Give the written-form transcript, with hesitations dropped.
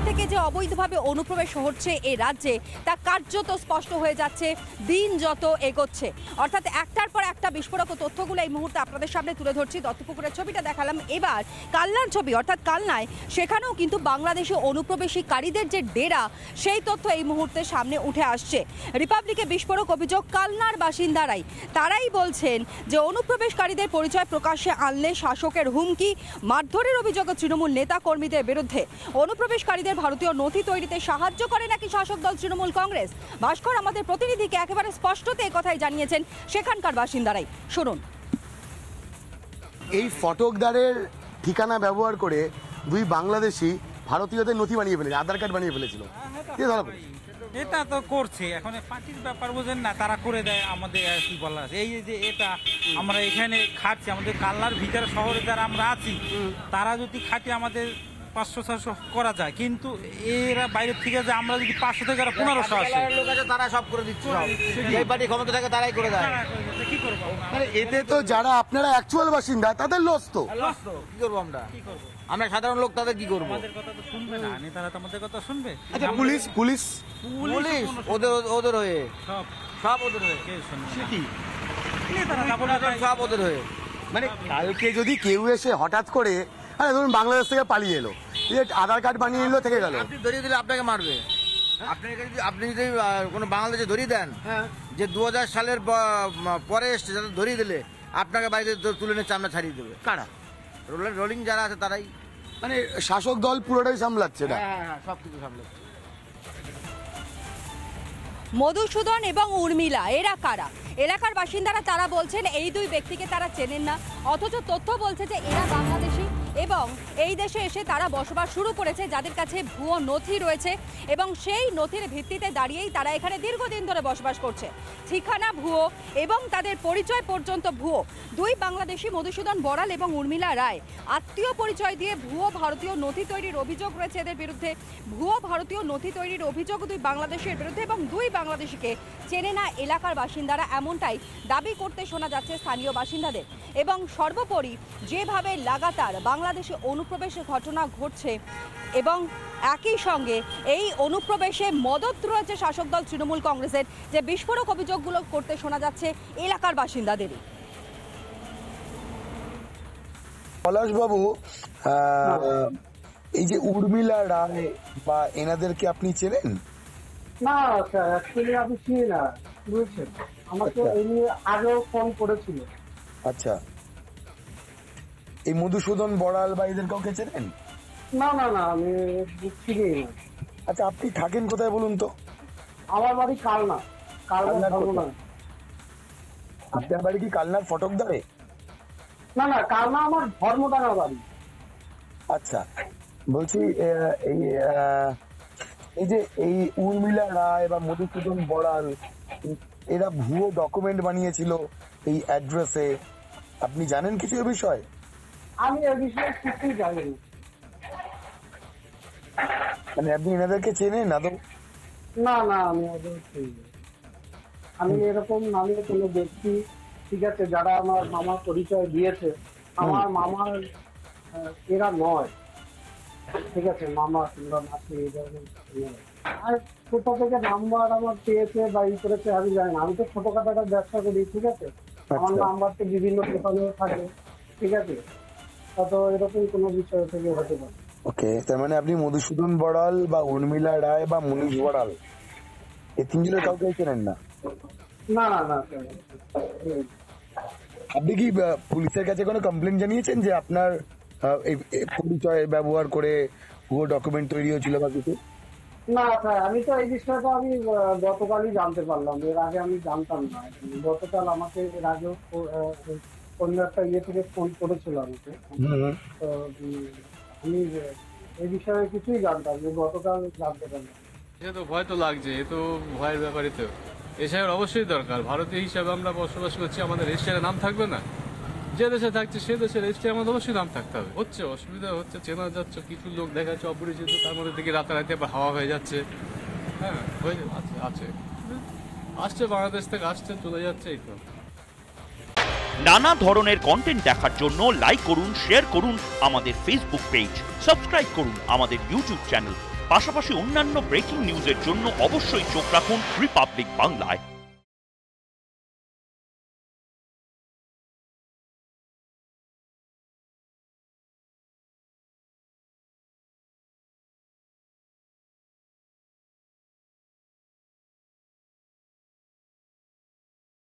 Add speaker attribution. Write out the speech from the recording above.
Speaker 1: থেকে যে অবৈধভাবে অনুপ্রবেশ হচ্ছে এই রাজ্যে তা কার্যত স্পষ্ট হয়ে যাচ্ছে দিন যত এগোচ্ছে। অর্থাৎ একটার পর একটা বিস্ফোরক তথ্যগুলো এই মুহূর্তে আপনাদের সামনে তুলে ধরছি। দত্তপুকুরের ছবিটা দেখালাম, এবার কালনার ছবি, অর্থাৎ কালনায় সেখানেও কিন্তু বাংলাদেশি অনুপ্রবেশকারীদের যে ডেরা সেই তথ্য এই মুহূর্তে সামনে উঠে আসছে। রিপাবলিকে বিস্ফোরক অভিযোগ কালনার বাসিন্দারাই, তারাই বলছেন যে অনুপ্রবেশকারীদের পরিচয় প্রকাশ্যে আনলে শাসকের হুমকি, মারধরের অভিযোগ তৃণমূল নেতা কর্মীদের বিরুদ্ধে। অনুপ্রবেশকারীদের ভারতীয় নথি তৈরিতে সাহায্য করে নাকি শাসক দল তৃণমূল কংগ্রেস? ভাস্কর আমাদের প্রতিনিধিকে একেবারে স্পষ্টতে একথাই জানিয়েছেন সেখানকার বাসিন্দারাই, শুনুন।
Speaker 2: এই ফটকদারের ঠিকানা ব্যবহার করে দুই বাংলাদেশি ভারতীয়দের নথি বানিয়ে ফেলেছে, আধার কার্ড বানিয়ে ফেলেছিল।
Speaker 3: এটা তো করছে, এখন পার্টির ব্যাপার বোঝেন না, তারা করে দেয়। আমাদের কি বলা আছে, এই যে এটা আমরা এখানে খাচ্ছি, আমাদের কালনার ভিতরে শহরে যারা আমরা আছি তারা যদি খাটি আমাদের 500-600 করা যায়, কিন্তু এরা বাইরের থেকে যে আমরা যদি 500 থেকে 1500 আসে,
Speaker 4: লোক আছে তারা সব করে দিচ্ছে। এই পার্টি ক্ষমতা থাকে তারাই করে দেয়।
Speaker 3: কি করবো
Speaker 2: মানে এতে তো যারা আপনারা অ্যাকচুয়াল বাসিন্দা তাদের লস তো।
Speaker 4: কি করবো আমরা? আমরা সাধারণ লোক, তাদের কি করবো?
Speaker 3: আমাদের কথা তো শুনবে না, নেতারা তো আমাদের কথা শুনবে।
Speaker 2: আচ্ছা, পুলিশ পুলিশ
Speaker 4: পুলিশ ওদের হয়ে, সব ওদের হয়ে। সব ওদের হয়ে।
Speaker 2: মানে কালকে যদি কেউ এসে হঠাৎ করে, আরে ধরুন বাংলাদেশ থেকে পালিয়ে এলো, আধার কার্ড বানিয়ে নিলো, থেকে গেল,
Speaker 4: আপনি ধরিয়ে দিলে আপনাকে মারবে। আপনি যদি কোনো বাংলাদেশে ধরিয়ে দেন যে 2000 সালের পরে এসছে, যাদের ধরিয়ে দিলে আপনাকে বাইরে তুলে নিয়ে চামড়া ছাড়িয়ে দেবে।
Speaker 2: কারা?
Speaker 4: রোলিং যারা আছে তারাই।
Speaker 2: মানে শাসক দল পুরোটাই সামলাচ্ছে না।
Speaker 4: হ্যাঁ, সব কিছু সামলাচ্ছে।
Speaker 1: মধুসূদন এবং উর্মিলা এরা কারা? এলাকার বাসিন্দারা তারা বলছেন এই দুই ব্যক্তিকে তারা চেনেন না, অথচ তথ্য বলছে যে এরা বাংলাদেশি এবং এই দেশে এসে তারা বসবাস শুরু করেছে, যাদের কাছে ভুয়ো নথি রয়েছে এবং সেই নথির ভিত্তিতে দাঁড়িয়েই তারা এখানে দীর্ঘদিন ধরে বসবাস করছে। ঠিকানা ভুয়ো এবং তাদের পরিচয় পর্যন্ত ভুয়ো। দুই বাংলাদেশি মধুসূদন বড়াল এবং উর্মিলা রায় আত্মীয় পরিচয় দিয়ে ভুয়ো ভারতীয় নথি তৈরির অভিযোগ রয়েছে এদের বিরুদ্ধে। ভুয়ো ভারতীয় নথি তৈরির অভিযোগ দুই বাংলাদেশের বিরুদ্ধে এবং দুই বাংলাদেশিকে চেনে না এলাকার বাসিন্দারা, এমনটাই দাবি করতে শোনা যাচ্ছে স্থানীয় বাসিন্দাদের। এবং সর্বোপরি যেভাবে লাগাতার বাংলাদেশে অনুপ্রবেশের ঘটনা ঘটছে এবং একই সঙ্গে এই অনুপ্রবেশে মদত রয়েছে শাসক দল তৃণমূল কংগ্রেসের, যে বিস্ফোরক অভিযোগগুলো করতে শোনা যাচ্ছে এলাকার বাসিন্দাদেরই।
Speaker 2: পলাশবাবু, এই যে উর্মিলা রায় বা এনাদেরকে আপনি চেনেন?
Speaker 5: না স্যার, অ্যাকচুয়ালি আমি চিনি না, বুঝছেন। আমাকে এই নিয়ে আগেও ফোন করেছিল।
Speaker 2: আচ্ছা, এই মধুসূদন বড়াল বা এদের কাউকে চেনেন?
Speaker 5: না না না, আমি চিনি না।
Speaker 2: আচ্ছা, আপনি থাকেন কোথায় বলুন তো?
Speaker 5: আমার বাড়ি কালনা, কালনা ধর্মনা।
Speaker 2: আপনার বাড়ি কি কালনার ফটকদারে?
Speaker 5: না না, কালনা আমার ধর্মডাঙ্গা বাড়ি।
Speaker 2: আচ্ছা, বলছি এই যে এই উর্মিলা রায় বা মধুসূদন বড়াল, এরা ভুয়ো ডকুমেন্ট বানিয়েছিল এই অ্যাড্রেসে, আপনি জানেন কিছু এ বিষয়ে?
Speaker 5: আমি এ বিষয়ে কিছুই জানি না।
Speaker 2: মানে আপনি এনাদেরকে চেনেন আদৌ?
Speaker 5: না না, আমি ওদের চিনি না। আমি এরকম নামে কোনো ব্যক্তি, ঠিক আছে, যারা আমার মামার পরিচয় দিয়েছে, আমার মামার এরা নয়, ঠিক আছে, মামা কিংবা মাসি এই ধরনের নয়। আর কোথা থেকে নাম্বার আমার পেয়েছে বা ই করেছে আমি জানি না। আমি তো ছোটখাটো একটা ব্যবসা করি, ঠিক আছে, আমার নাম্বার তো বিভিন্ন দোকানেও থাকে, ঠিক আছে, তো এরকম কোনো বিষয় থেকে হতে পারে।
Speaker 2: ওকে, তার মানে আপনি মধুসূদন বড়াল বা উর্মিলা রায় বা মনীষ বড়াল এই তিনজনের কাউকে চেনেন না?
Speaker 5: না না না।
Speaker 2: আপনি কি পুলিশের কাছে কোনো কমপ্লেন জানিয়েছেন যে আপনার এই পরিচয় ব্যবহার করে পুরো ডকুমেন্ট তৈরি হয়েছিল বা কিছু?
Speaker 5: না স্যার, আমি তো এই বিষয়টা আমি গতকালই জানতে পারলাম, এর আগে আমি জানতাম না। গতকাল আমাকে এর আগে অন্য একটা ইয়ে থেকে ফোন করেছিল আমাকে, তো আমি এই বিষয়ে কিছুই জানতাম, গতকাল জানতে পারলাম।
Speaker 6: এ তো ভয় তো লাগছে, এ তো ভয়ের ব্যাপারই তো। এসবের অবশ্যই দরকার। ভারতীয় হিসাবে আমরা বসবাস করছি, আমাদের রেজিস্টারের নাম থাকবে না? যে দেশে থাকছে সে দেশের রেজিস্টারে আমাদের অবশ্যই নাম থাকতে হবে। হচ্ছে অসুবিধা হচ্ছে, চেনা যাচ্ছে, কিছু লোক দেখা যাচ্ছে অপরিচিত, তার মধ্যে থেকে রাতারাতি আবার হাওয়া হয়ে যাচ্ছে। হ্যাঁ, হয়ে আছে আছে আসছে, বাংলাদেশ থেকে আসছে, চলে যাচ্ছে, এই তো।
Speaker 7: নানা ধরনের কন্টেন্ট দেখার জন্য লাইক করুন, শেয়ার করুন আমাদের ফেসবুক পেজ, সাবস্ক্রাইব করুন আমাদের ইউটিউব চ্যানেল। পাশাপাশি অন্যান্য ব্রেকিং নিউজের জন্য অবশ্যই চোখ রাখুন রিপাবলিক বাংলায়।